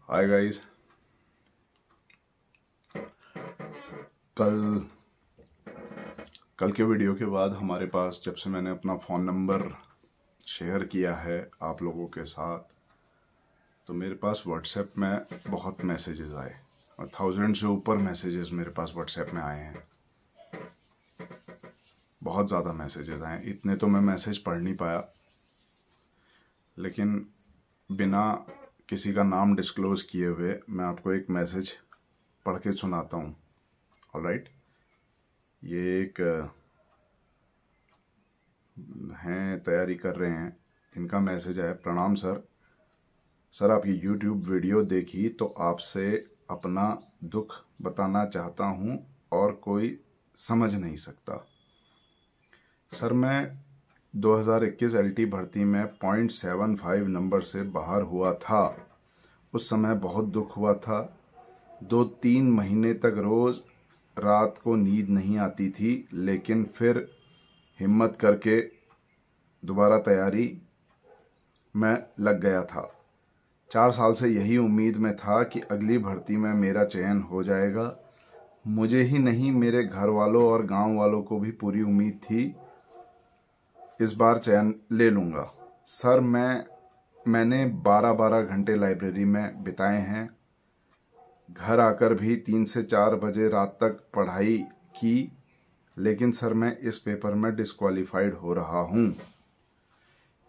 Hi guys. कल के video के बाद हमारे पास, जब से मैंने अपना फ़ोन नंबर शेयर किया है आप लोगों के साथ, तो मेरे पास व्हाट्सएप में बहुत मैसेजेस आए और 1000 से ऊपर मैसेजेस मेरे पास व्हाट्सएप में आए हैं। बहुत ज़्यादा मैसेजेस आए। इतने तो मैं मैसेज पढ़ नहीं पाया, लेकिन बिना किसी का नाम डिस्क्लोज़ किए हुए मैं आपको एक मैसेज पढ़ के सुनाता हूँ। ऑलराइट, ये एक हैं, तैयारी कर रहे हैं। इनका मैसेज है। प्रणाम सर, आपकी यूट्यूब वीडियो देखी तो आपसे अपना दुख बताना चाहता हूँ और कोई समझ नहीं सकता। सर, मैं 2021 LT भर्ती में 0.75 नंबर से बाहर हुआ था। उस समय बहुत दुख हुआ था। 2-3 महीने तक रोज़ रात को नींद नहीं आती थी, लेकिन फिर हिम्मत करके दोबारा तैयारी में लग गया था। 4 साल से यही उम्मीद में था कि अगली भर्ती में मेरा चयन हो जाएगा। मुझे ही नहीं, मेरे घर वालों और गांव वालों को भी पूरी उम्मीद थी इस बार चयन ले लूँगा। सर, मैंने 12-12 घंटे लाइब्रेरी में बिताए हैं। घर आकर भी 3 से 4 बजे रात तक पढ़ाई की, लेकिन सर मैं इस पेपर में डिस्क्वालीफाइड हो रहा हूँ।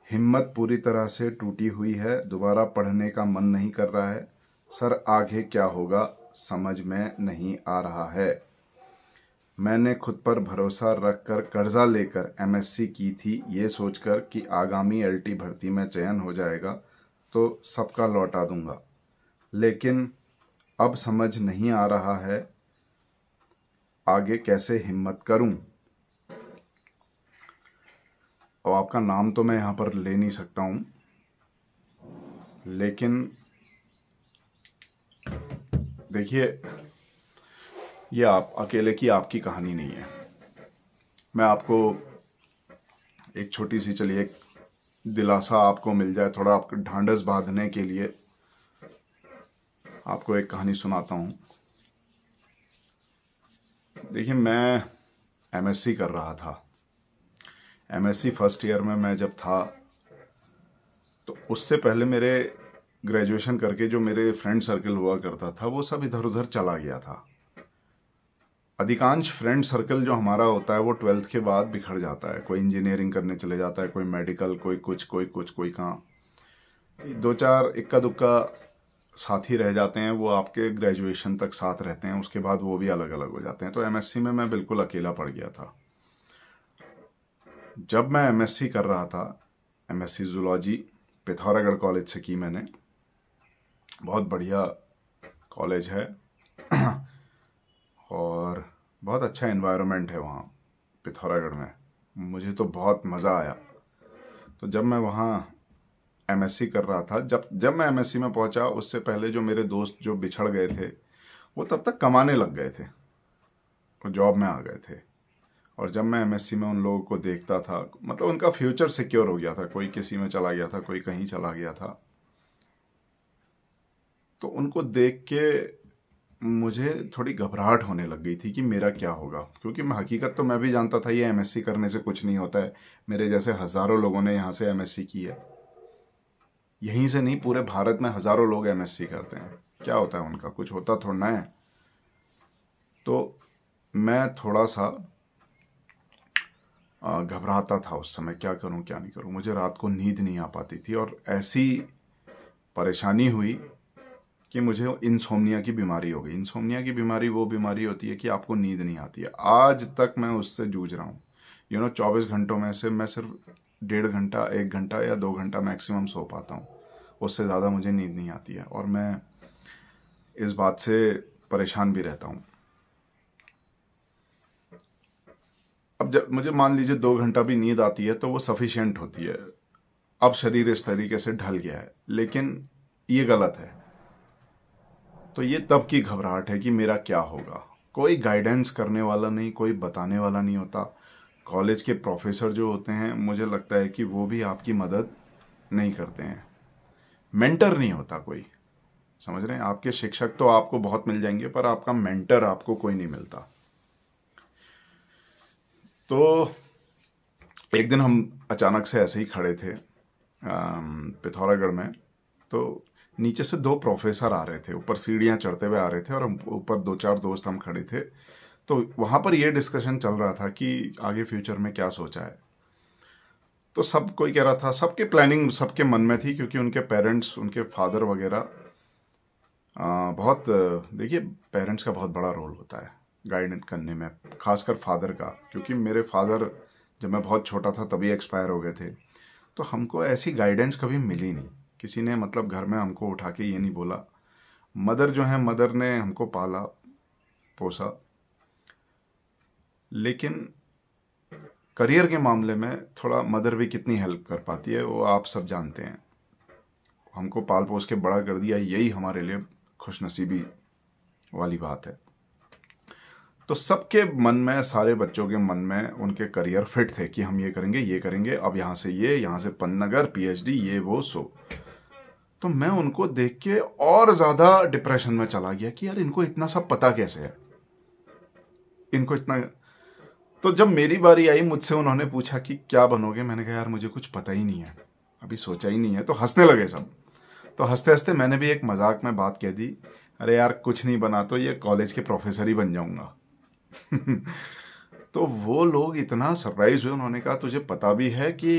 हिम्मत पूरी तरह से टूटी हुई है। दोबारा पढ़ने का मन नहीं कर रहा है। सर, आगे क्या होगा समझ में नहीं आ रहा है। मैंने खुद पर भरोसा रखकर कर्जा लेकर MSc की थी, ये सोचकर कि आगामी LT भर्ती में चयन हो जाएगा तो सबका लौटा दूंगा, लेकिन अब समझ नहीं आ रहा है आगे कैसे हिम्मत करूं। और आपका नाम तो मैं यहाँ पर ले नहीं सकता हूँ, लेकिन देखिए, ये आप अकेले की आपकी कहानी नहीं है। मैं आपको एक छोटी सी, चलिए, एक दिलासा आपको मिल जाए, थोड़ा आपको ढांढस बांधने के लिए आपको एक कहानी सुनाता हूँ। देखिए, मैं MSc कर रहा था। MSc फर्स्ट ईयर में मैं जब था, तो उससे पहले मेरे ग्रेजुएशन करके जो मेरे फ्रेंड सर्कल हुआ करता था वो सब इधर उधर चला गया था। अधिकांश फ्रेंड सर्कल जो हमारा होता है वो 12th के बाद बिखर जाता है। कोई इंजीनियरिंग करने चले जाता है, कोई मेडिकल, कोई कुछ कोई कहाँ। 2-4 इक्का दुक्का साथी रह जाते हैं, वो आपके ग्रेजुएशन तक साथ रहते हैं, उसके बाद वो भी अलग अलग हो जाते हैं। तो MSc में मैं बिल्कुल अकेला पड़ गया था। जब मैं MSc कर रहा था, MSc जूलॉजी पिथौरागढ़ कॉलेज से की मैंने। बहुत बढ़िया कॉलेज है और बहुत अच्छा एनवायरनमेंट है वहाँ पिथौरागढ़ में। मुझे तो बहुत मज़ा आया। तो जब मैं वहाँ MSc कर रहा था, जब मैं MSc में पहुँचा, उससे पहले जो मेरे दोस्त जो बिछड़ गए थे वो तब तक कमाने लग गए थे, वो जॉब में आ गए थे। और जब मैं MSc में उन लोगों को देखता था, मतलब उनका फ्यूचर सिक्योर हो गया था। कोई किसी में चला गया था, कोई कहीं चला गया था। तो उनको देख के मुझे थोड़ी घबराहट होने लग गई थी कि मेरा क्या होगा, क्योंकि मैं हकीकत तो मैं भी जानता था ये MSc करने से कुछ नहीं होता है। मेरे जैसे हज़ारों लोगों ने यहाँ से MSc की है। यहीं से नहीं, पूरे भारत में हज़ारों लोग MSc करते हैं। क्या होता है उनका, कुछ होता थोड़ा ना है। तो मैं थोड़ा सा घबराता था उस समय, क्या करूं क्या नहीं करूं। मुझे रात को नींद नहीं आ पाती थी और ऐसी परेशानी हुई कि मुझे इंसोम्निया की बीमारी हो गई। इंसोम्निया की बीमारी वो बीमारी होती है कि आपको नींद नहीं आती है। आज तक मैं उससे जूझ रहा हूँ। 24 घंटों में से मैं सिर्फ 1.5 घंटा, 1 घंटा या 2 घंटा मैक्सिमम सो पाता हूँ। उससे ज़्यादा मुझे नींद नहीं आती है और मैं इस बात से परेशान भी रहता हूँ। अब जब मुझे मान लीजिए 2 घंटा भी नींद आती है तो वो सफिशिएंट होती है। अब शरीर इस तरीके से ढल गया है, लेकिन ये गलत है। तो ये तब की घबराहट है कि मेरा क्या होगा। कोई गाइडेंस करने वाला नहीं, कोई बताने वाला नहीं होता। कॉलेज के प्रोफेसर जो होते हैं, मुझे लगता है कि वो भी आपकी मदद नहीं करते हैं। मेंटर नहीं होता कोई। समझ रहे हैं? आपके शिक्षक तो आपको बहुत मिल जाएंगे, पर आपका मेंटर आपको कोई नहीं मिलता। तो एक दिन हम अचानक से ऐसे ही खड़े थे पिथौरागढ़ में। तो नीचे से दो प्रोफेसर आ रहे थे, ऊपर सीढ़ियाँ चढ़ते हुए आ रहे थे, और हम ऊपर दो चार दोस्त हम खड़े थे। तो वहाँ पर ये डिस्कशन चल रहा था कि आगे फ्यूचर में क्या सोचा है। तो सब कोई कह रहा था, सबके प्लानिंग सबके मन में थी, क्योंकि उनके पेरेंट्स, उनके फादर वगैरह बहुत, देखिए पेरेंट्स का बहुत बड़ा रोल होता है गाइडेंस करने में, खासकर फादर का, क्योंकि मेरे फादर जब मैं बहुत छोटा था तभी एक्सपायर हो गए थे। तो हमको ऐसी गाइडेंस कभी मिली नहीं, किसी ने मतलब घर में हमको उठा के ये नहीं बोला। मदर जो है, मदर ने हमको पाला पोसा, लेकिन करियर के मामले में थोड़ा मदर भी कितनी हेल्प कर पाती है वो आप सब जानते हैं। हमको पाल पोस के बड़ा कर दिया, यही हमारे लिए खुशनसीबी वाली बात है। तो सबके मन में, सारे बच्चों के मन में उनके करियर फिट थे कि हम ये करेंगे, ये करेंगे, अब यहाँ से ये, यहाँ से पन्नगर, पीएचडी, ये वो सो। तो मैं उनको देख के और ज़्यादा डिप्रेशन में चला गया कि यार इनको इतना सब पता कैसे है, इनको इतना। तो जब मेरी बारी आई, मुझसे उन्होंने पूछा कि क्या बनोगे, मैंने कहा यार मुझे कुछ पता ही नहीं है, अभी सोचा ही नहीं है। तो हंसने लगे सब। तो हंसते हंसते मैंने भी एक मजाक में बात कह दी, अरे यार कुछ नहीं बना तो ये कॉलेज के प्रोफेसर ही बन जाऊंगा। तो वो लोग इतना सरप्राइज हुए, उन्होंने कहा तुझे पता भी है कि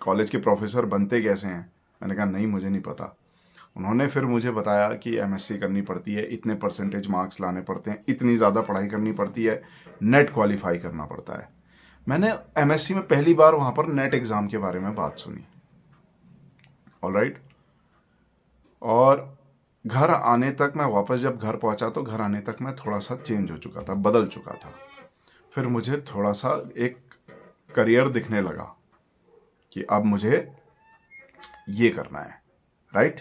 कॉलेज के प्रोफेसर बनते कैसे हैं? मैंने कहा नहीं, मुझे नहीं पता। उन्होंने फिर मुझे बताया कि एमएससी करनी पड़ती है, इतने परसेंटेज मार्क्स लाने पड़ते हैं, इतनी ज़्यादा पढ़ाई करनी पड़ती है, नेट क्वालिफाई करना पड़ता है। मैंने एमएससी में पहली बार वहाँ पर नेट एग्ज़ाम के बारे में बात सुनी। ऑलराइट। और घर आने तक, मैं वापस जब घर पहुंचा तो घर आने तक मैं थोड़ा सा चेंज हो चुका था, बदल चुका था। फिर मुझे थोड़ा सा एक करियर दिखने लगा कि अब मुझे ये करना है, राइट।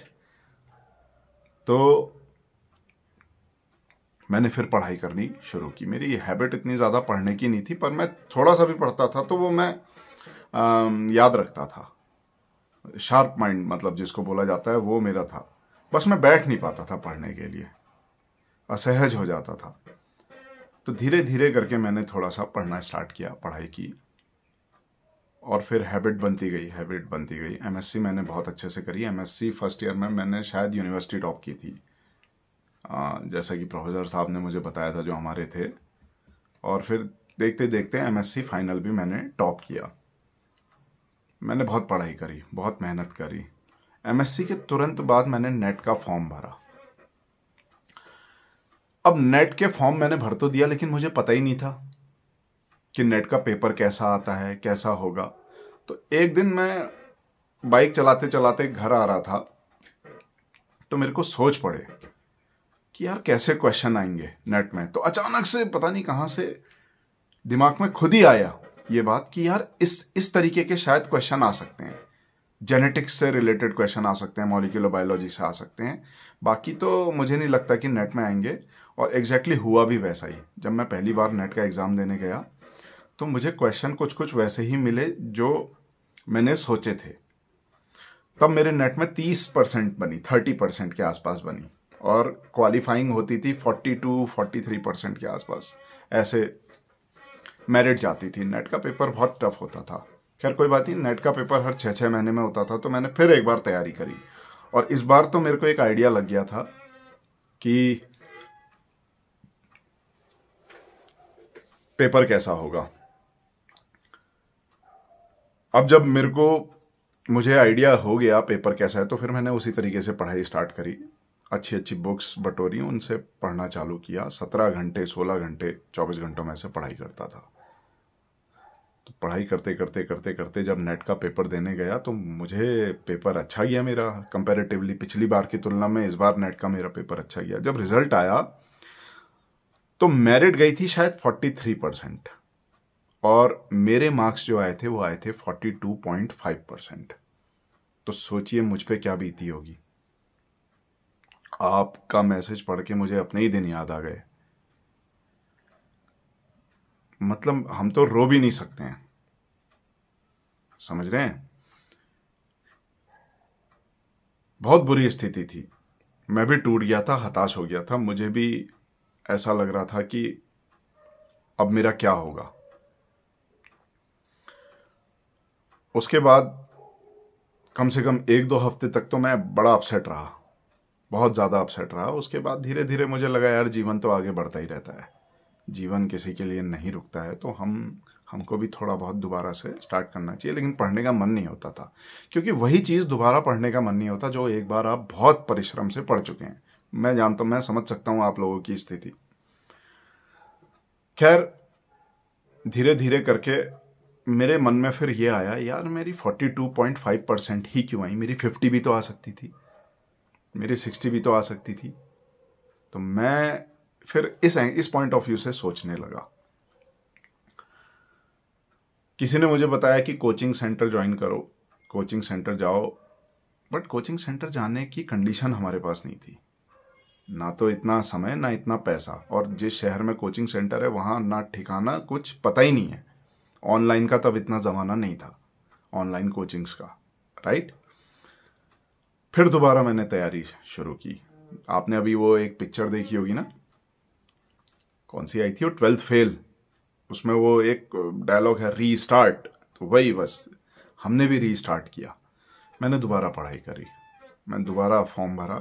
तो मैंने फिर पढ़ाई करनी शुरू की। मेरी हैबिट इतनी ज़्यादा पढ़ने की नहीं थी, पर मैं थोड़ा सा भी पढ़ता था तो वो मैं याद रखता था। शार्प माइंड मतलब जिसको बोला जाता है, वो मेरा था। बस मैं बैठ नहीं पाता था पढ़ने के लिए, असहज हो जाता था। तो धीरे धीरे करके मैंने थोड़ा सा पढ़ना स्टार्ट किया, पढ़ाई की, और फिर हैबिट बनती गई, हैबिट बनती गई। एमएससी मैंने बहुत अच्छे से करी। एमएससी फर्स्ट ईयर में मैंने शायद यूनिवर्सिटी टॉप की थी, जैसा कि प्रोफेसर साहब ने मुझे बताया था जो हमारे थे। और फिर देखते देखते एमएससी फाइनल भी मैंने टॉप किया। मैंने बहुत पढ़ाई करी, बहुत मेहनत करी। एमएससी के तुरंत बाद मैंने नेट का फॉर्म भरा। अब नेट के फॉर्म मैंने भर तो दिया, लेकिन मुझे पता ही नहीं था कि नेट का पेपर कैसा आता है, कैसा होगा। तो एक दिन मैं बाइक चलाते चलाते घर आ रहा था, तो मेरे को सोच पड़े कि यार कैसे क्वेश्चन आएंगे नेट में। तो अचानक से पता नहीं कहां से दिमाग में खुद ही आया ये बात कि यार इस तरीके के शायद क्वेश्चन आ सकते हैं, जेनेटिक्स से रिलेटेड क्वेश्चन आ सकते हैं, मॉलिक्यूलर बायोलॉजी से आ सकते हैं। बाकी तो मुझे नहीं लगता कि नेट में आएंगे। और एग्जैक्टली हुआ भी वैसा ही। जब मैं पहली बार नेट का एग्ज़ाम देने गया तो मुझे क्वेश्चन कुछ कुछ वैसे ही मिले जो मैंने सोचे थे। तब मेरे नेट में 30% बनी, 30% के आसपास बनी, और क्वालिफाइंग होती थी 42-43% के आसपास। ऐसे मेरिट जाती थी। नेट का पेपर बहुत टफ होता था। खैर कोई बात नहीं, नेट का पेपर हर 6-6 महीने में होता था। तो मैंने फिर एक बार तैयारी करी, और इस बार तो मेरे को एक आइडिया लग गया था कि पेपर कैसा होगा। अब जब मुझे आइडिया हो गया पेपर कैसा है, तो फिर मैंने उसी तरीके से पढ़ाई स्टार्ट करी। अच्छी अच्छी बुक्स बटोरी, उनसे पढ़ना चालू किया। 17 घंटे, 16 घंटे, 24 घंटों में से पढ़ाई करता था। तो पढ़ाई करते करते करते करते जब नेट का पेपर देने गया तो मुझे पेपर अच्छा गया मेरा, कंपैरेटिवली पिछली बार की तुलना में इस बार नेट का मेरा पेपर अच्छा गया। जब रिजल्ट आया तो मेरिट गई थी शायद 43%, और मेरे मार्क्स जो आए थे वो आए थे 42.5%। तो सोचिए मुझ पे क्या बीती होगी। आपका मैसेज पढ़ के मुझे अपने ही दिन याद आ गए। मतलब हम तो रो भी नहीं सकते हैं, समझ रहे हैं? बहुत बुरी स्थिति थी। मैं भी टूट गया था, हताश हो गया था। मुझे भी ऐसा लग रहा था कि अब मेरा क्या होगा। उसके बाद कम से कम 1-2 हफ्ते तक तो मैं बड़ा अपसेट रहा, बहुत ज़्यादा अपसेट रहा। उसके बाद धीरे धीरे मुझे लगा यार जीवन तो आगे बढ़ता ही रहता है, जीवन किसी के लिए नहीं रुकता है, तो हमको भी थोड़ा बहुत दोबारा से स्टार्ट करना चाहिए। लेकिन पढ़ने का मन नहीं होता था, क्योंकि वही चीज़ दोबारा पढ़ने का मन नहीं होता जो एक बार आप बहुत परिश्रम से पढ़ चुके हैं। मैं जानता हूँ, मैं समझ सकता हूँ आप लोगों की स्थिति। खैर धीरे धीरे करके मेरे मन में फिर ये आया, यार मेरी 42.5% ही क्यों आई, मेरी 50 भी तो आ सकती थी, मेरी 60 भी तो आ सकती थी। तो मैं फिर इस पॉइंट ऑफ व्यू से सोचने लगा। किसी ने मुझे बताया कि कोचिंग सेंटर ज्वाइन करो, कोचिंग सेंटर जाओ, बट कोचिंग सेंटर जाने की कंडीशन हमारे पास नहीं थी, ना तो इतना समय ना इतना पैसा, और जिस शहर में कोचिंग सेंटर है वहाँ ना ठिकाना, कुछ पता ही नहीं है। ऑनलाइन का तब इतना ज़माना नहीं था, ऑनलाइन कोचिंग्स का, राइट। फिर दोबारा मैंने तैयारी शुरू की। आपने अभी वो एक पिक्चर देखी होगी ना, कौन सी आई थी वो, 12th फेल, उसमें वो एक डायलॉग है रीस्टार्ट, तो वही बस हमने भी रीस्टार्ट किया। मैंने दोबारा पढ़ाई करी, मैं दोबारा फॉर्म भरा।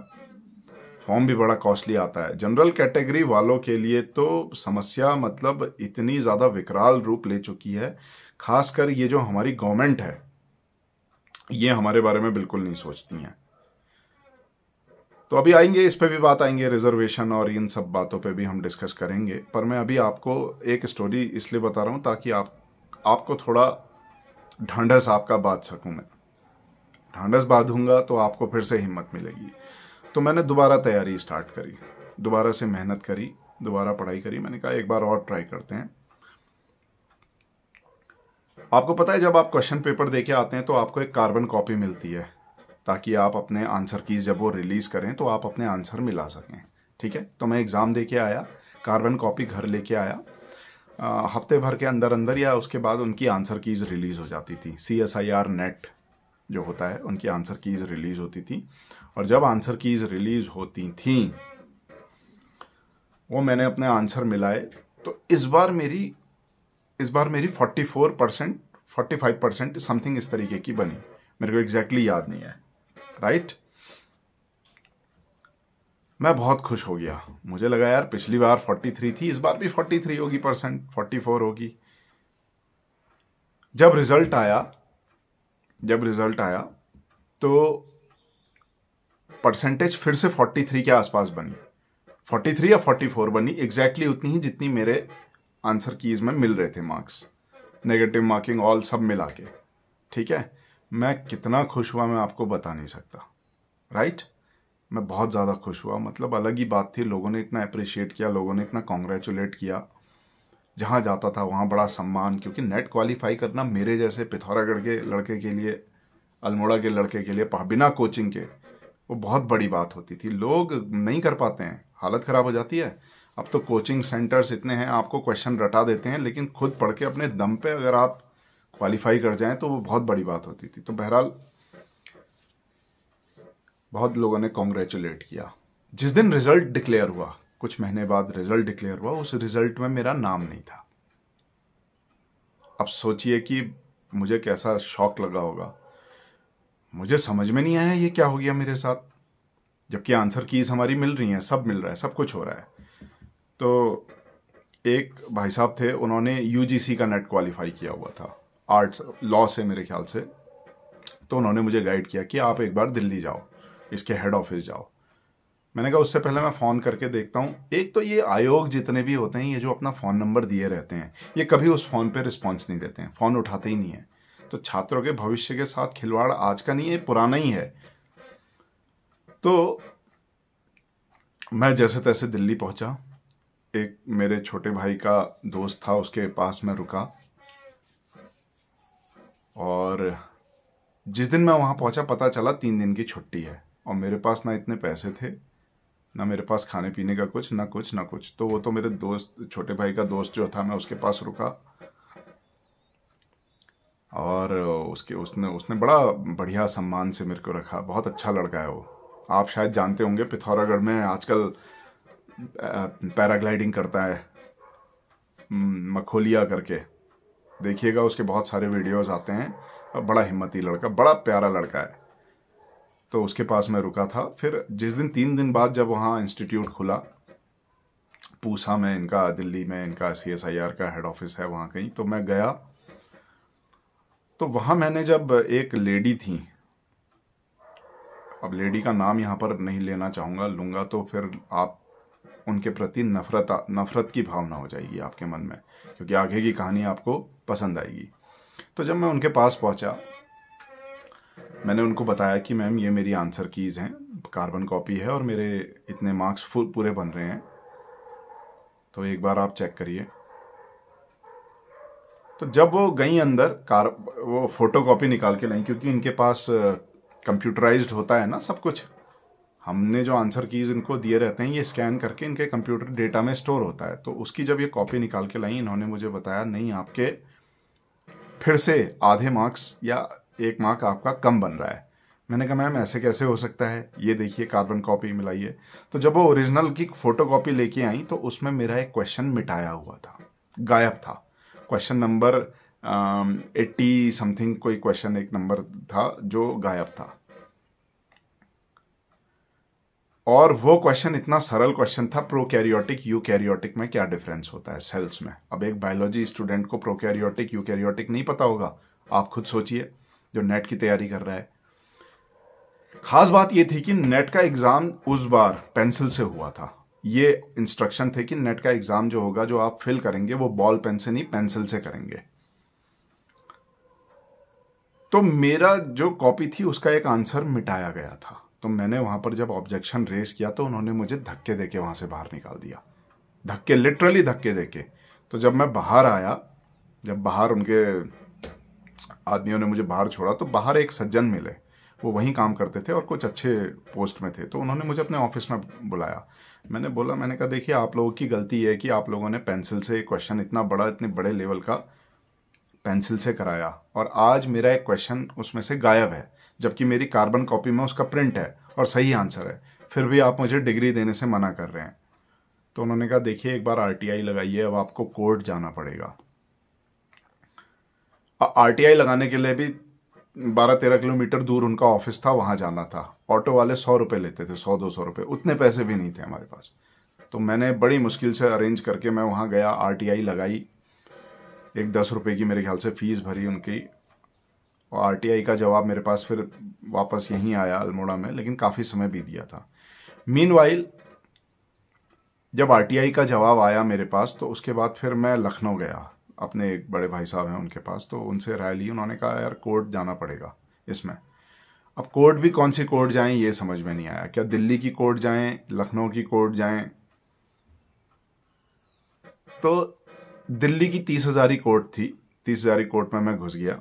फॉर्म भी बड़ा कॉस्टली आता है, जनरल कैटेगरी वालों के लिए तो समस्या मतलब इतनी ज़्यादा विकराल रूप ले चुकी है। खासकर ये जो हमारी गवर्नमेंट है, ये हमारे बारे में बिल्कुल नहीं सोचती हैं। तो अभी आएंगे, इस पे भी बात आएंगे, रिजर्वेशन और इन सब बातों पे भी हम डिस्कस करेंगे। पर मैं अभी आपको एक स्टोरी इसलिए बता रहा हूँ ताकि आपको थोड़ा ढांढस आपका बांध सकूँ। मैं ढांढस बांधूंगा तो आपको फिर से हिम्मत मिलेगी। तो मैंने दोबारा तैयारी स्टार्ट करी, दोबारा से मेहनत करी, दोबारा पढ़ाई करी। मैंने कहा एक बार और ट्राई करते हैं। आपको पता है जब आप क्वेश्चन पेपर देके आते हैं तो आपको एक कार्बन कॉपी मिलती है, ताकि आप अपने आंसर कीज जब वो रिलीज करें तो आप अपने आंसर मिला सकें, ठीक है। तो मैं एग्ज़ाम दे के आया, कार्बन कॉपी घर लेके आया। हफ्ते भर के अंदर अंदर या उसके बाद उनकी आंसर कीज रिलीज हो जाती थी। CSIR नेट जो होता है, उनकी आंसर कीज रिलीज होती थी। और जब आंसर कीज रिलीज होती थी वो मैंने अपने आंसर मिलाए, तो इस बार मेरी 44%, 45% समथिंग इस तरीके की बनी। मेरे को एग्जैक्टली याद नहीं है, राइट। मैं बहुत खुश हो गया, मुझे लगा यार पिछली बार 43 थी, इस बार भी 43 होगी परसेंट, 44 होगी। जब रिजल्ट आया तो परसेंटेज फिर से 43 के आसपास बनी, 43 या 44 बनी, एग्जैक्टली उतनी ही जितनी मेरे आंसर कीज में मिल रहे थे मार्क्स, नेगेटिव मार्किंग ऑल सब मिला के, ठीक है। मैं कितना खुश हुआ मैं आपको बता नहीं सकता, राइट। मैं बहुत ज़्यादा खुश हुआ, मतलब अलग ही बात थी। लोगों ने इतना अप्रिशिएट किया, लोगों ने इतना कॉन्ग्रेचुलेट किया, जहाँ जाता था वहाँ बड़ा सम्मान। क्योंकि नेट क्वालिफाई करना मेरे जैसे पिथौरागढ़ के लड़के के लिए, अल्मोड़ा के लड़के के लिए, बिना कोचिंग के, वो बहुत बड़ी बात होती थी। लोग नहीं कर पाते हैं, हालत ख़राब हो जाती है। अब तो कोचिंग सेंटर्स इतने हैं, आपको क्वेश्चन रटा देते हैं, लेकिन खुद पढ़ के अपने दम पे अगर आप क्वालिफाई कर जाएं तो वो बहुत बड़ी बात होती थी। तो बहरहाल बहुत लोगों ने कॉन्ग्रेचुलेट किया। जिस दिन रिजल्ट डिक्लेयर हुआ, कुछ महीने बाद रिजल्ट डिक्लेयर हुआ, उस रिजल्ट में मेरा नाम नहीं था। अब सोचिए कि मुझे कैसा शॉक लगा होगा। मुझे समझ में नहीं आया ये क्या हो गया मेरे साथ, जबकि आंसर कीज हमारी मिल रही हैं, सब मिल रहा है, सब कुछ हो रहा है। तो एक भाई साहब थे, उन्होंने UGC का नेट क्वालिफाई किया हुआ था, आर्ट्स लॉ से मेरे ख्याल से। तो उन्होंने मुझे गाइड किया कि आप एक बार दिल्ली जाओ, इसके हेड ऑफिस जाओ। मैंने कहा उससे पहले मैं फ़ोन करके देखता हूँ। एक तो ये आयोग जितने भी होते हैं, ये जो अपना फ़ोन नंबर दिए रहते हैं, ये कभी उस फ़ोन पे रिस्पॉन्स नहीं देते हैं, फ़ोन उठाते ही नहीं है। तो छात्रों के भविष्य के साथ खिलवाड़ आज का नहीं है, पुराना ही है। तो मैं जैसे तैसे दिल्ली पहुंचा, एक मेरे छोटे भाई का दोस्त था, उसके पास मैं रुका। और जिस दिन मैं वहाँ पहुंचा पता चला 3 दिन की छुट्टी है, और मेरे पास ना इतने पैसे थे, ना मेरे पास खाने पीने का कुछ, ना कुछ। तो वो तो मेरे दोस्त, छोटे भाई का दोस्त जो था, मैं उसके पास रुका। और उसने बड़ा बढ़िया सम्मान से मेरे को रखा, बहुत अच्छा लड़का है वो। आप शायद जानते होंगे, पिथौरागढ़ में आजकल पैराग्लाइडिंग करता है मखोलिया करके, देखिएगा उसके बहुत सारे वीडियोस आते हैं। और बड़ा हिम्मती लड़का, बड़ा प्यारा लड़का है। तो उसके पास मैं रुका था। फिर जिस दिन 3 दिन बाद जब वहाँ इंस्टीट्यूट खुला, पूसा में इनका, दिल्ली में इनका CSIR का हेड ऑफिस है वहाँ कहीं, तो मैं गया। तो वहाँ मैंने जब एक लेडी थी, अब लेडी का नाम यहाँ पर नहीं लेना चाहूँगा, लूँगा तो फिर आप उनके प्रति नफरत की भावना हो जाएगी आपके मन में, क्योंकि आगे की कहानी आपको पसंद आएगी। तो जब मैं उनके पास पहुँचा, मैंने उनको बताया कि मैम ये मेरी आंसर कीज़ हैं, कार्बन कॉपी है और मेरे इतने मार्क्स पूरे बन रहे हैं, तो एक बार आप चेक करिए। तो जब वो गई अंदर, वो फोटो कॉपी निकाल के लाई, क्योंकि इनके पास कंप्यूटराइज्ड होता है ना सब कुछ। हमने जो आंसर कीज इनको दिए रहते हैं, ये स्कैन करके इनके कंप्यूटर डेटा में स्टोर होता है। तो उसकी जब ये कॉपी निकाल के लाई, इन्होंने मुझे बताया नहीं, आपके फिर से आधे मार्क्स या 1 मार्क आपका कम बन रहा है। मैंने कहा मैम ऐसे कैसे हो सकता है, ये देखिए कार्बन कॉपी मिलाइए। तो जब वो ओरिजिनल की फोटो कॉपी लेके आई, तो उसमें मेरा एक क्वेश्चन मिटाया हुआ था, गायब था। क्वेश्चन नंबर 80 समथिंग कोई क्वेश्चन, एक नंबर था जो गायब था। और वो क्वेश्चन इतना सरल क्वेश्चन था, प्रोकैरियोटिक यूकैरियोटिक में क्या डिफरेंस होता है सेल्स में। अब एक बायोलॉजी स्टूडेंट को प्रोकैरियोटिक यूकैरियोटिक नहीं पता होगा, आप खुद सोचिए, जो नेट की तैयारी कर रहा है। खास बात ये थी कि नेट का एग्जाम उस बार पेंसिल से हुआ था। ये इंस्ट्रक्शन थे कि नेट का एग्जाम जो होगा, जो आप फिल करेंगे, वो बॉल पेन से नहीं, पेंसिल से करेंगे। तो मेरा जो कॉपी थी उसका एक आंसर मिटाया गया था। तो मैंने वहां पर जब ऑब्जेक्शन रेस किया, तो उन्होंने मुझे धक्के देके वहां से बाहर निकाल दिया, धक्के, लिटरली धक्के देके। तो जब मैं बाहर आया, जब बाहर उनके आदमियों ने मुझे बाहर छोड़ा, तो बाहर एक सज्जन मिले, वो वहीं काम करते थे और कुछ अच्छे पोस्ट में थे। तो उन्होंने मुझे अपने ऑफिस में बुलाया। मैंने कहा देखिए, आप लोगों की गलती है कि आप लोगों ने पेंसिल से क्वेश्चन, इतना बड़ा, इतने बड़े लेवल का पेंसिल से कराया, और आज मेरा एक क्वेश्चन उसमें से गायब है, जबकि मेरी कार्बन कॉपी में उसका प्रिंट है और सही आंसर है, फिर भी आप मुझे डिग्री देने से मना कर रहे हैं। तो उन्होंने कहा देखिए, एक बार RTI लगाइए, अब आपको कोर्ट जाना पड़ेगा। RTI लगाने के लिए भी 12-13 किलोमीटर दूर उनका ऑफिस था, वहां जाना था। ऑटो वाले 100 रुपये लेते थे, 100-200 रुपये, उतने पैसे भी नहीं थे हमारे पास। तो मैंने बड़ी मुश्किल से अरेंज करके मैं वहां गया, RTI लगाई, एक 10 रुपये की मेरे ख्याल से फीस भरी उनकी, और RTI का जवाब मेरे पास फिर वापस यहीं आया अल्मोड़ा में, लेकिन काफ़ी समय बीत गया था। मीनवाइल जब RTI का जवाब आया मेरे पास, तो उसके बाद फिर मैं लखनऊ गया, अपने एक बड़े भाई साहब हैं उनके पास, तो उनसे राय ली। उन्होंने कहा यार कोर्ट जाना पड़ेगा इसमें। अब कोर्ट भी कौन सी कोर्ट जाएं ये समझ में नहीं आया, क्या दिल्ली की कोर्ट जाएं, लखनऊ की कोर्ट जाएं। तो दिल्ली की 30,000 कोर्ट थी, 30,000 कोर्ट में मैं घुस गया।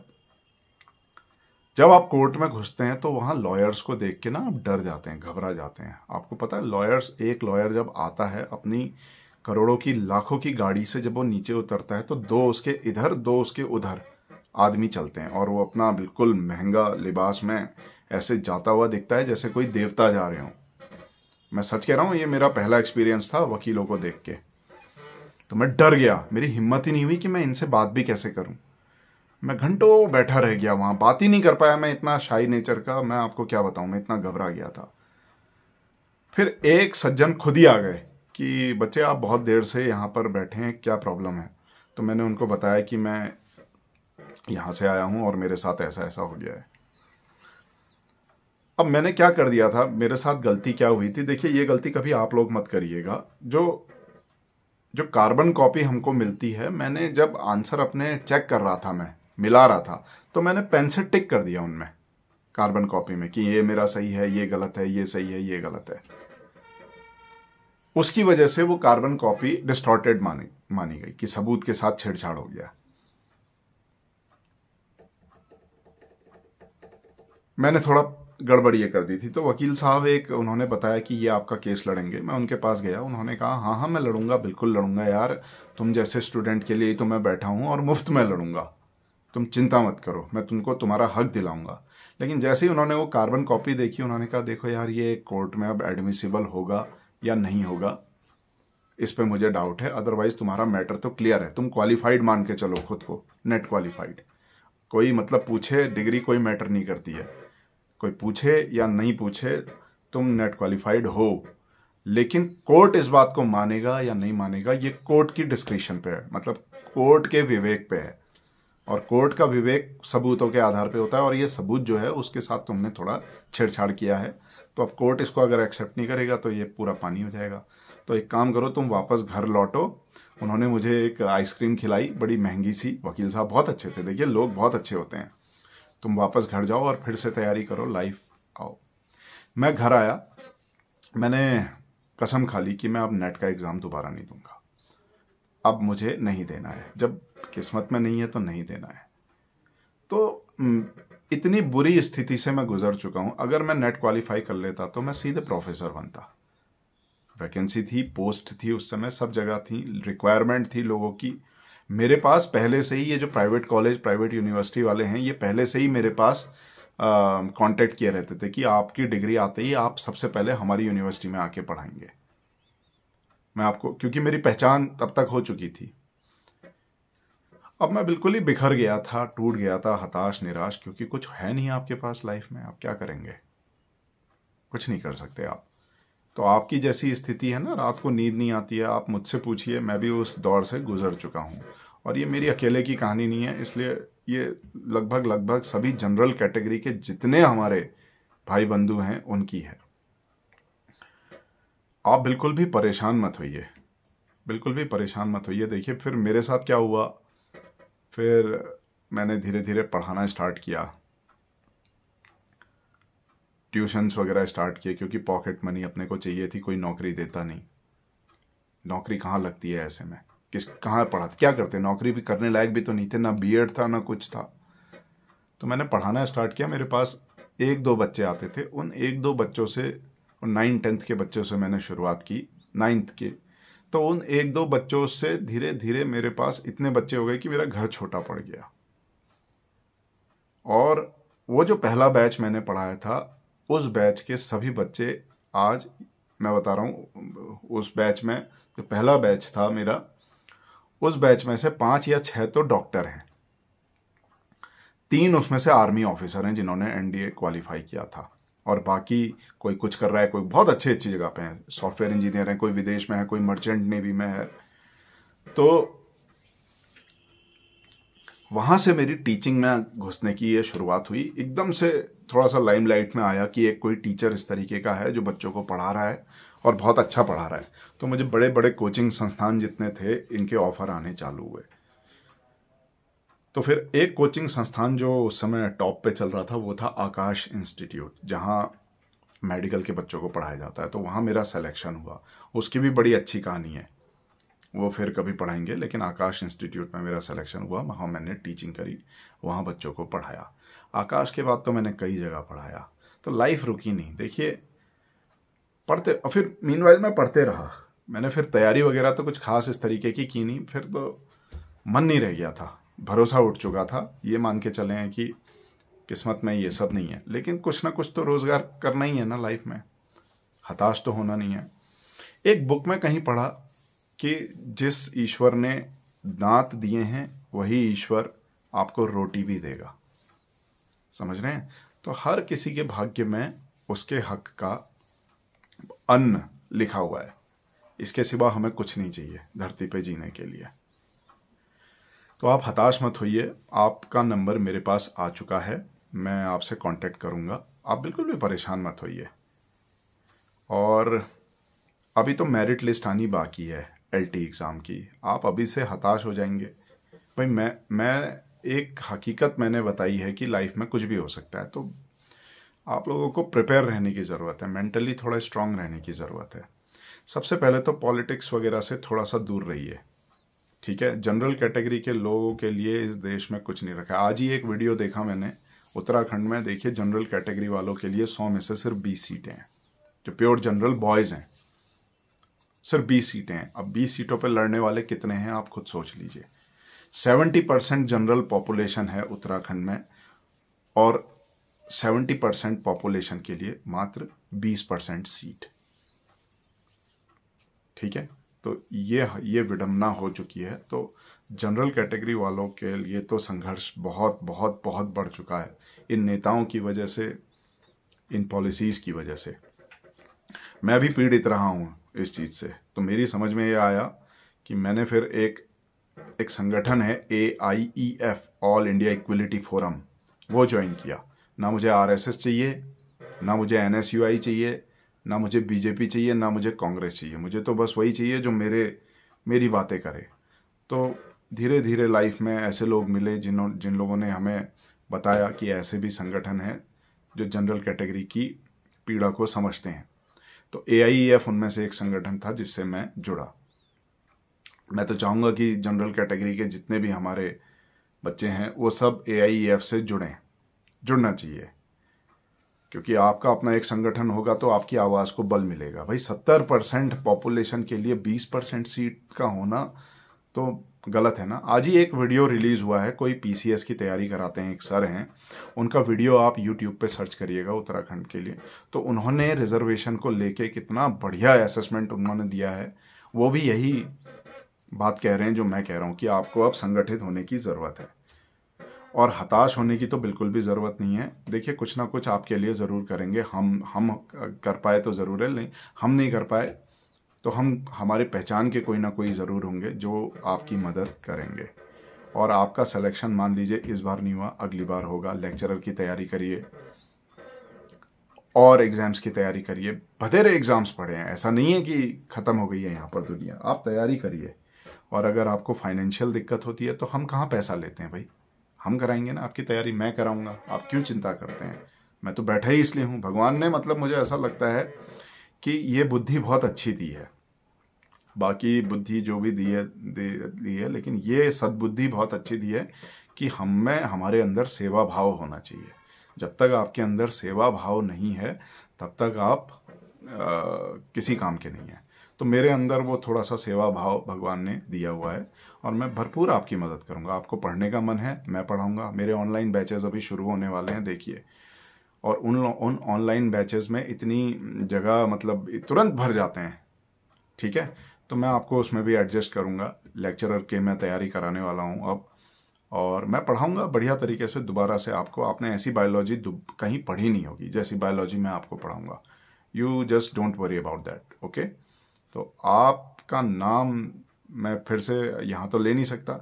जब आप कोर्ट में घुसते हैं तो वहां लॉयर्स को देख के ना आप डर जाते हैं, घबरा जाते हैं। आपको पता है, एक लॉयर जब आता है अपनी करोड़ों की, लाखों की गाड़ी से, जब वो नीचे उतरता है, तो 2 उसके इधर 2 उसके उधर आदमी चलते हैं, और वो अपना बिल्कुल महंगा लिबास में ऐसे जाता हुआ दिखता है जैसे कोई देवता जा रहे हो। मैं सच कह रहा हूँ, ये मेरा पहला एक्सपीरियंस था वकीलों को देख के। तो मैं डर गया, मेरी हिम्मत ही नहीं हुई कि मैं इनसे बात भी कैसे करूं। मैं घंटों बैठा रह गया वहां, बात ही नहीं कर पाया। मैं इतना शाई नेचर का, मैं आपको क्या बताऊं, मैं इतना घबरा गया था। फिर एक सज्जन खुद ही आ गए कि बच्चे आप बहुत देर से यहाँ पर बैठे हैं, क्या प्रॉब्लम है। तो मैंने उनको बताया कि मैं यहाँ से आया हूँ और मेरे साथ ऐसा ऐसा हो गया है। अब मैंने क्या कर दिया था, मेरे साथ गलती क्या हुई थी, देखिए ये गलती कभी आप लोग मत करिएगा। जो कार्बन कॉपी हमको मिलती है, मैंने जब आंसर अपने चेक कर रहा था, मैं मिला रहा था, तो मैंने पेन से टिक कर दिया उनमें कार्बन कॉपी में कि ये मेरा सही है, ये गलत है, ये सही है, ये गलत है। उसकी वजह से वो कार्बन कॉपी डिस्टॉर्टेड मानी गई कि सबूत के साथ छेड़छाड़ हो गया। मैंने थोड़ा गड़बड़ ये कर दी थी। तो वकील साहब उन्होंने बताया कि ये आपका केस लड़ेंगे। मैं उनके पास गया, उन्होंने कहा हाँ हाँ मैं लड़ूंगा, बिल्कुल लड़ूंगा यार, तुम जैसे स्टूडेंट के लिए ही तो मैं बैठा हूं और मुफ्त में लड़ूंगा, तुम चिंता मत करो, मैं तुमको तुम्हारा हक दिलाऊंगा। लेकिन जैसे ही उन्होंने वो कार्बन कॉपी देखी, उन्होंने कहा देखो यार ये कोर्ट में अब एडमिसिबल होगा या नहीं होगा, इस पे मुझे डाउट है, अदरवाइज तुम्हारा मैटर तो क्लियर है, तुम क्वालिफाइड मान के चलो खुद को, नेट क्वालिफाइड। कोई मतलब पूछे, डिग्री कोई मैटर नहीं करती है, कोई पूछे या नहीं पूछे, तुम नेट क्वालिफाइड हो। लेकिन कोर्ट इस बात को मानेगा या नहीं मानेगा, ये कोर्ट की डिस्क्रिप्शन पे है, मतलब कोर्ट के विवेक पे है। और कोर्ट का विवेक सबूतों के आधार पे होता है, और ये सबूत जो है उसके साथ तुमने थोड़ा छेड़छाड़ किया है, तो अब कोर्ट इसको अगर एक्सेप्ट नहीं करेगा तो ये पूरा पानी हो जाएगा। तो एक काम करो, तुम वापस घर लौटो। उन्होंने मुझे एक आइसक्रीम खिलाई, बड़ी महंगी सी, वकील साहब बहुत अच्छे थे, देखिए लोग बहुत अच्छे होते हैं। तुम वापस घर जाओ और फिर से तैयारी करो, लाइफ आओ। मैं घर आया, मैंने कसम खा ली कि मैं अब नेट का एग्ज़ाम दोबारा नहीं दूंगा, अब मुझे नहीं देना है, जब किस्मत में नहीं है तो नहीं देना है। तो इतनी बुरी स्थिति से मैं गुजर चुका हूं। अगर मैं नेट क्वालिफाई कर लेता तो मैं सीधे प्रोफेसर बनता। वैकेंसी थी, पोस्ट थी, उस समय सब जगह थी, रिक्वायरमेंट थी लोगों की। मेरे पास पहले से ही ये जो प्राइवेट कॉलेज, प्राइवेट यूनिवर्सिटी वाले हैं, ये पहले से ही मेरे पास कांटेक्ट किए रहते थे कि आपकी डिग्री आते ही आप सबसे पहले हमारी यूनिवर्सिटी में आके पढ़ाएंगे। मैं आपको, क्योंकि मेरी पहचान तब तक हो चुकी थी। अब मैं बिल्कुल ही बिखर गया था, टूट गया था, हताश निराश, क्योंकि कुछ है नहीं आपके पास लाइफ में, आप क्या करेंगे, कुछ नहीं कर सकते आप। तो आपकी जैसी स्थिति है ना, रात को नींद नहीं आती है, आप मुझसे पूछिए, मैं भी उस दौर से गुजर चुका हूँ। और ये मेरी अकेले की कहानी नहीं है, इसलिए ये लगभग सभी जनरल कैटेगरी के जितने हमारे भाई बंधु हैं उनकी है। आप बिल्कुल भी परेशान मत होइए, बिल्कुल भी परेशान मत होइए। देखिए फिर मेरे साथ क्या हुआ, फिर मैंने धीरे धीरे पढ़ाना स्टार्ट किया, ट्यूशन्स वगैरह स्टार्ट किए, क्योंकि पॉकेट मनी अपने को चाहिए थी, कोई नौकरी देता नहीं। नौकरी कहाँ लगती है ऐसे में, कहाँ पढ़ाते, क्या करते, नौकरी भी करने लायक भी तो नहीं थे, ना बीएड था ना कुछ था। तो मैंने पढ़ाना स्टार्ट किया। मेरे पास 1-2 बच्चे आते थे, उन 1-2 बच्चों से, 9th-10th के बच्चों से मैंने शुरुआत की, 9th के। तो उन 1-2 बच्चों से धीरे धीरे मेरे पास इतने बच्चे हो गए कि मेरा घर छोटा पड़ गया। और वो जो पहला बैच मैंने पढ़ाया था, उस बैच के सभी बच्चे, आज मैं बता रहा हूँ, उस बैच में जो पहला बैच था मेरा, उस बैच में से 5 या 6 तो डॉक्टर हैं, 3 उसमें से आर्मी ऑफिसर हैं जिन्होंने एनडीए क्वालिफाई किया था, और बाकी कोई कुछ कर रहा है, कोई बहुत अच्छी जगह पे है, सॉफ्टवेयर इंजीनियर है, कोई विदेश में है, कोई मर्चेंट नेवी में है। तो वहाँ से मेरी टीचिंग में घुसने की ये शुरुआत हुई। एकदम से थोड़ा सा लाइमलाइट में आया कि एक कोई टीचर इस तरीके का है जो बच्चों को पढ़ा रहा है और बहुत अच्छा पढ़ा रहा है। तो मुझे बड़े बड़े कोचिंग संस्थान जितने थे, इनके ऑफर आने चालू हुए। तो फिर एक कोचिंग संस्थान जो उस समय टॉप पे चल रहा था, वो था आकाश इंस्टीट्यूट, जहाँ मेडिकल के बच्चों को पढ़ाया जाता है। तो वहाँ मेरा सिलेक्शन हुआ। उसकी भी बड़ी अच्छी कहानी है, वो फिर कभी पढ़ाएंगे। लेकिन आकाश इंस्टीट्यूट में मेरा सिलेक्शन हुआ, वहाँ मैंने टीचिंग करी, वहाँ बच्चों को पढ़ाया। आकाश के बाद तो मैंने कई जगह पढ़ाया। तो लाइफ रुकी नहीं। देखिए पढ़ते, और फिर मीनवाइल मैं पढ़ते रहा। मैंने फिर तैयारी वगैरह तो कुछ खास इस तरीके की नहीं। फिर तो मन नहीं रह गया था, भरोसा उठ चुका था। ये मान के चले हैं कि किस्मत में ये सब नहीं है, लेकिन कुछ ना कुछ तो रोजगार करना ही है ना लाइफ में, हताश तो होना नहीं है। एक बुक में कहीं पढ़ा कि जिस ईश्वर ने दांत दिए हैं वही ईश्वर आपको रोटी भी देगा। समझ रहे हैं? तो हर किसी के भाग्य में उसके हक का अन्न लिखा हुआ है। इसके सिवा हमें कुछ नहीं चाहिए धरती पे जीने के लिए। तो आप हताश मत होइए, आपका नंबर मेरे पास आ चुका है, मैं आपसे कांटेक्ट करूंगा। आप बिल्कुल भी परेशान मत होइए। और अभी तो मेरिट लिस्ट आनी बाकी है एलटी एग्ज़ाम की। आप अभी से हताश हो जाएंगे। भाई मैं एक हकीकत मैंने बताई है कि लाइफ में कुछ भी हो सकता है। तो आप लोगों को प्रिपेयर रहने की ज़रूरत है, मेंटली थोड़ा स्ट्रांग रहने की ज़रूरत है। सबसे पहले तो पॉलिटिक्स वगैरह से थोड़ा सा दूर रहिए, ठीक है? जनरल कैटेगरी के लोगों के लिए इस देश में कुछ नहीं रखा। आज ही एक वीडियो देखा मैंने उत्तराखंड में। देखिए जनरल कैटेगरी वालों के लिए 100 में से सिर्फ 20 सीटें हैं, जो प्योर जनरल बॉयज़ हैं, सिर्फ 20 सीटें हैं। अब 20 सीटों पर लड़ने वाले कितने हैं आप खुद सोच लीजिए। 70% जनरल पॉपुलेशन है उत्तराखंड में, और 70% पॉपुलेशन के लिए मात्र 20% सीट। ठीक है, तो ये विडंबना हो चुकी है। तो जनरल कैटेगरी वालों के लिए तो संघर्ष बहुत बहुत बहुत बढ़ चुका है, इन नेताओं की वजह से, इन पॉलिसीज़ की वजह से। मैं भी पीड़ित रहा हूँ इस चीज़ से। तो मेरी समझ में ये आया कि मैंने फिर एक संगठन है AIEF, all India equality forum, वो ज्वाइन किया। ना मुझे RSS चाहिए, ना मुझे NSUI चाहिए, ना मुझे BJP चाहिए, ना मुझे कांग्रेस चाहिए। मुझे तो बस वही चाहिए जो मेरी बातें करे। तो धीरे धीरे लाइफ में ऐसे लोग मिले जिन लोगों ने हमें बताया कि ऐसे भी संगठन हैं जो जनरल कैटेगरी की पीड़ा को समझते हैं। तो AIEF उनमें से एक संगठन था जिससे मैं जुड़ा। मैं तो चाहूँगा कि जनरल कैटेगरी के जितने भी हमारे बच्चे हैं वो सब AIEF से जुड़ना चाहिए, क्योंकि आपका अपना एक संगठन होगा तो आपकी आवाज़ को बल मिलेगा। भाई 70% पॉपुलेशन के लिए 20% सीट का होना तो गलत है ना। आज ही एक वीडियो रिलीज़ हुआ है, कोई PCS की तैयारी कराते हैं, एक सर हैं, उनका वीडियो आप YouTube पे सर्च करिएगा उत्तराखंड के लिए। तो उन्होंने रिजर्वेशन को लेके कितना बढ़िया असेसमेंट उन्होंने दिया है। वो भी यही बात कह रहे हैं जो मैं कह रहा हूँ कि आपको अब संगठित होने की ज़रूरत है, और हताश होने की तो बिल्कुल भी ज़रूरत नहीं है। देखिए, कुछ ना कुछ आपके लिए ज़रूर करेंगे। हम कर पाए तो ज़रूर है, नहीं हम नहीं कर पाए तो हमारे पहचान के कोई ना कोई ज़रूर होंगे जो आपकी मदद करेंगे। और आपका सिलेक्शन मान लीजिए इस बार नहीं हुआ, अगली बार होगा। लेक्चरर की तैयारी करिए और एग्ज़ाम्स की तैयारी करिए। बथेरे एग्ज़ाम्स पढ़े हैं, ऐसा नहीं है कि ख़त्म हो गई है यहाँ पर दुनिया। आप तैयारी करिए। और अगर आपको फाइनेंशियल दिक्कत होती है तो हम कहाँ पैसा लेते हैं भाई, हम कराएंगे ना आपकी तैयारी, मैं कराऊंगा। आप क्यों चिंता करते हैं? मैं तो बैठा ही इसलिए हूँ। भगवान ने, मतलब मुझे ऐसा लगता है कि ये बुद्धि बहुत अच्छी दी है। बाकी बुद्धि जो भी दी है, लेकिन ये सद्बुद्धि बहुत अच्छी दी है कि हमारे अंदर सेवा भाव होना चाहिए। जब तक आपके अंदर सेवा भाव नहीं है तब तक आप किसी काम के नहीं हैं। तो मेरे अंदर वो थोड़ा सा सेवा भाव भगवान ने दिया हुआ है और मैं भरपूर आपकी मदद करूंगा। आपको पढ़ने का मन है, मैं पढ़ाऊंगा। मेरे ऑनलाइन बैचेस अभी शुरू होने वाले हैं, देखिए। और उन ऑनलाइन बैचेस में इतनी जगह, मतलब तुरंत भर जाते हैं। ठीक है, तो मैं आपको उसमें भी एडजस्ट करूंगा। लेक्चरर के मैं तैयारी कराने वाला हूं अब, और मैं पढ़ाऊंगा बढ़िया तरीके से दोबारा से आपको। आपने ऐसी बायोलॉजी कहीं पढ़ी नहीं होगी जैसी बायोलॉजी मैं आपको पढ़ाऊंगा। You just don't worry about that, okay. तो आपका नाम मैं फिर से यहाँ तो ले नहीं सकता,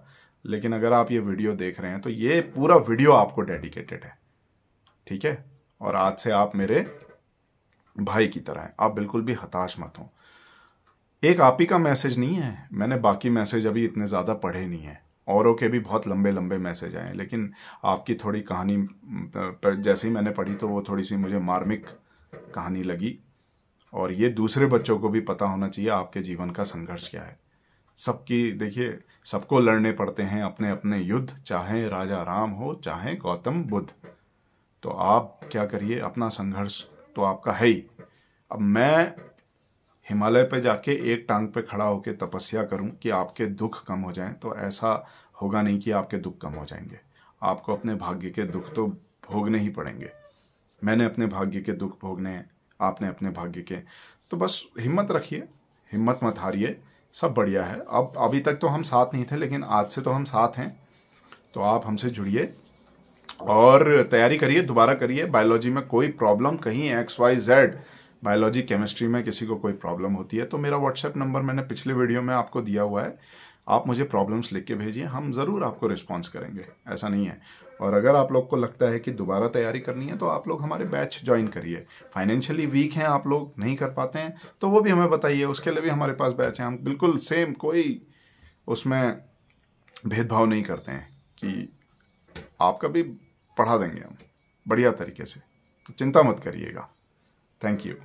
लेकिन अगर आप ये वीडियो देख रहे हैं तो ये पूरा वीडियो आपको डेडिकेटेड है, ठीक है। और आज से आप मेरे भाई की तरह हैं, आप बिल्कुल भी हताश मत हो। एक आप ही का मैसेज नहीं है, मैंने बाकी मैसेज अभी इतने ज़्यादा पढ़े नहीं हैं। औरों के भी बहुत लंबे लंबे मैसेज आए, लेकिन आपकी थोड़ी कहानी जैसे ही मैंने पढ़ी तो वो थोड़ी सी मुझे मार्मिक कहानी लगी। और ये दूसरे बच्चों को भी पता होना चाहिए आपके जीवन का संघर्ष क्या है। सबकी, देखिए, सबको लड़ने पड़ते हैं अपने अपने युद्ध, चाहे राजा राम हो चाहे गौतम बुद्ध। तो आप क्या करिए, अपना संघर्ष तो आपका है ही। अब मैं हिमालय पे जाके एक टांग पे खड़ा होकर तपस्या करूं कि आपके दुख कम हो जाएं, तो ऐसा होगा नहीं कि आपके दुख कम हो जाएंगे। आपको अपने भाग्य के दुख तो भोगने ही पड़ेंगे। मैंने अपने भाग्य के दुख भोगने हैं, आपने अपने भाग्य के। तो बस हिम्मत रखिए, हिम्मत मत हारिए, सब बढ़िया है। अब अभी तक तो हम साथ नहीं थे, लेकिन आज से तो हम साथ हैं। तो आप हमसे जुड़िए और तैयारी करिए, दोबारा करिए। बायोलॉजी में कोई प्रॉब्लम, कहीं XYZ, बायोलॉजी केमिस्ट्री में किसी को कोई प्रॉब्लम होती है तो मेरा व्हाट्सएप नंबर मैंने पिछले वीडियो में आपको दिया हुआ है। आप मुझे प्रॉब्लम्स लिख के भेजिए, हम ज़रूर आपको रिस्पॉन्स करेंगे, ऐसा नहीं है। और अगर आप लोग को लगता है कि दोबारा तैयारी करनी है तो आप लोग हमारे बैच ज्वाइन करिए। फाइनेंशियली वीक हैं आप लोग, नहीं कर पाते हैं, तो वो भी हमें बताइए, उसके लिए भी हमारे पास बैच है। हम बिल्कुल सेम, कोई उसमें भेदभाव नहीं करते हैं कि आपका भी पढ़ा देंगे हम बढ़िया तरीके से। तो चिंता मत करिएगा। Thank you.